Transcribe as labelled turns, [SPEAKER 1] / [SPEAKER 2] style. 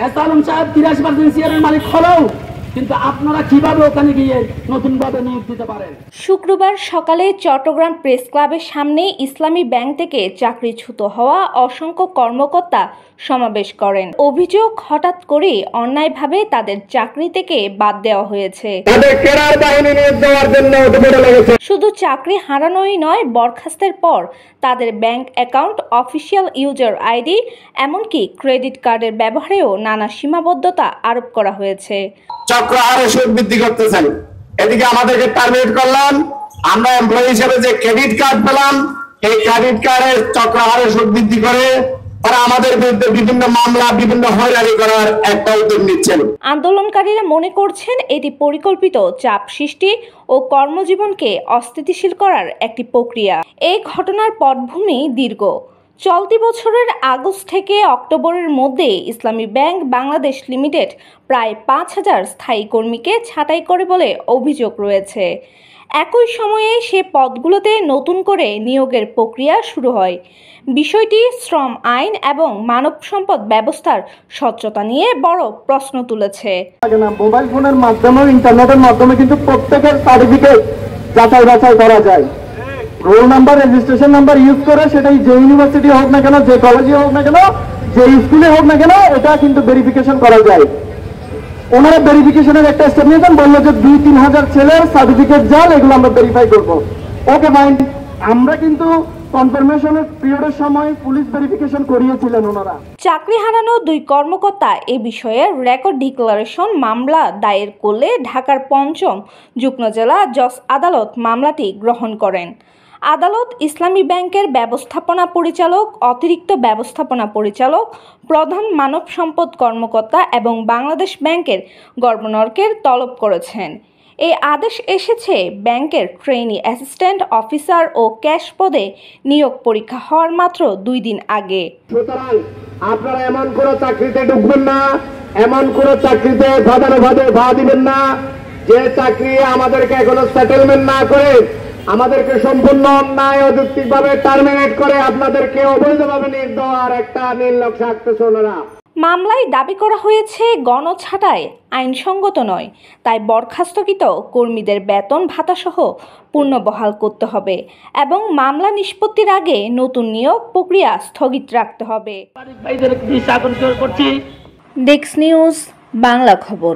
[SPEAKER 1] S Alam সাহেব 83% শেয়ারের মালিক হলেও কিন্তু আপনারা কিভাবে ওখানে গিয়ে নতুনভাবে নিয়োগ দিতে পারেন?
[SPEAKER 2] শুক্রবার সকালে চট্টগ্রাম প্রেস ক্লাবের সামনে ইসলামী ব্যাংক থেকে চাকরিচ্যুত হওয়া অসংখ্য কর্মকর্তা সমাবেশ করেন। অভিযোগ, হঠাৎ করে অন্যায়ভাবে তাদের চাকরি থেকে বাদ দেওয়া হয়েছে। শুধু চাকরি হারানোই নয়, বরখাস্তের পর তাদের bank account, official user ID, এমনকি ক্রেডিট কার্ডের ব্যবহারেও নানা সীমাবদ্ধতা আরোপ করা হয়েছে।
[SPEAKER 3] চক্র হারে সুদ বৃদ্ধি করতেছেন, এদিকে আমাদেরকে টার্মিনেট করলাম। আমরা এমপ্লয়ি হিসেবে যে ক্রেডিট কার্ড পেলাম, এই ক্রেডিট কার্ডের চক্র হারে সুদ বৃদ্ধি করে তারা আমাদের বিরুদ্ধে বিভিন্ন মামলা, বিভিন্ন হয়রানি করার একটা উদ্যোগ নিচ্ছেন।
[SPEAKER 2] আন্দোলনকারীরা মনে করছেন এটি পরিকল্পিত চাপ সৃষ্টি ও কর্মজীবনকে অস্থিতিশীল করার একটি প্রক্রিয়া। এই ঘটনার পটভূমি দীর্ঘ। চলতি বছরের আগস্ট থেকে অক্টোবরের মধ্যে ইসলামী ব্যাংক বাংলাদেশ লিমিটেড প্রায় ৫,০০০ স্থায়ী কর্মীকে ছাঁটাই করে বলে অভিযোগ রয়েছে। একই সময়ে সে পদগুলোতে নতুন করে নিয়োগের প্রক্রিয়া শুরু হয়। বিষয়টি শ্রম আইন এবং মানব সম্পদ ব্যবস্থার স্বচ্ছতা নিয়ে বড় প্রশ্ন তুলেছে।
[SPEAKER 4] মোবাইল ফোনের মাধ্যমে, ইন্টারনেটের মাধ্যমে কিন্তু প্রত্যেকের সার্টিফিকেট যাচাই বাছাই করা যায়। Roll number, registration number use করে, সেটাই যে ইউনিভার্সিটি হোক না কেন, যে কলেজে হোক না কেন, যে স্কুলে হোক না কেন, এটা কিন্তু ভেরিফিকেশন করা যায়। ওনারা ভেরিফিকেশনের একটা স্টেপ নিয়েছেন, বললো যে 2-3 হাজার ছেলের সার্টিফিকেট জাল, এগুলো আমরা ভেরিফাই করবো। Okay fine. আমরা কিন্তু কনফার্মেশনের পিরিয়ডের সময় পুলিশ ভেরিফিকেশন করিয়েছিলেন ওনারা।
[SPEAKER 2] চাকরি হারানো 2 কর্মকর্তা এ বিষয়ে রেকর্ড ডিক্লারেশন মামলা দায়ের করলে ঢাকার ৫ম যুগ্ম জেলা জজ আদালত মামলাটি গ্রহণ করেন। আদালত ইসলামী ব্যাংকের ব্যবস্থাপনা পরিচালক, অতিরিক্ত ব্যবস্থাপনা পরিচালক, প্রধান মানব সম্পদ কর্মকর্তা এবং বাংলাদেশ ব্যাংকের গভর্নরকে তলব করেছেন। এই আদেশ এসেছে ব্যাংকের ট্রেনি অ্যাসিস্ট্যান্ট অফিসার ও ক্যাশ পদে নিয়োগ পরীক্ষা হওয়ার মাত্র 2 দিন আগে।
[SPEAKER 3] সুতরাং আপনারা এমন কোনো চাকরিতে ঢুকবেন না, এমন কোনো চাকরিতে ভা দিবেন না যে চাকরি আমাদেরকে এখনো সেটেলমেন্ট না করে, আমাদেরকে সম্পূর্ণ অন্যায় অযৌক্তিকভাবে টার্মিনেট করে আপনাদেরকে অবৈধভাবে নিয়োগ দেওয়ার একটা নীল নকশা আঁকতেছে ওনারা।
[SPEAKER 2] মামলায় দাবি করা হয়েছে গণছাঁটাই আইনসঙ্গত নয়, তাই বরখাস্তকৃত কর্মীদের বেতন ভাতাসহ পুনর্বহাল করতে হবে এবং মামলা নিষ্পত্তির আগে নতুন নিয়োগ প্রক্রিয়া স্থগিত রাখতে হবে।
[SPEAKER 1] ভাইদের দৃষ্টি আকর্ষণ করছি।
[SPEAKER 2] ডেস্ক নিউজ, বাংলা খবর।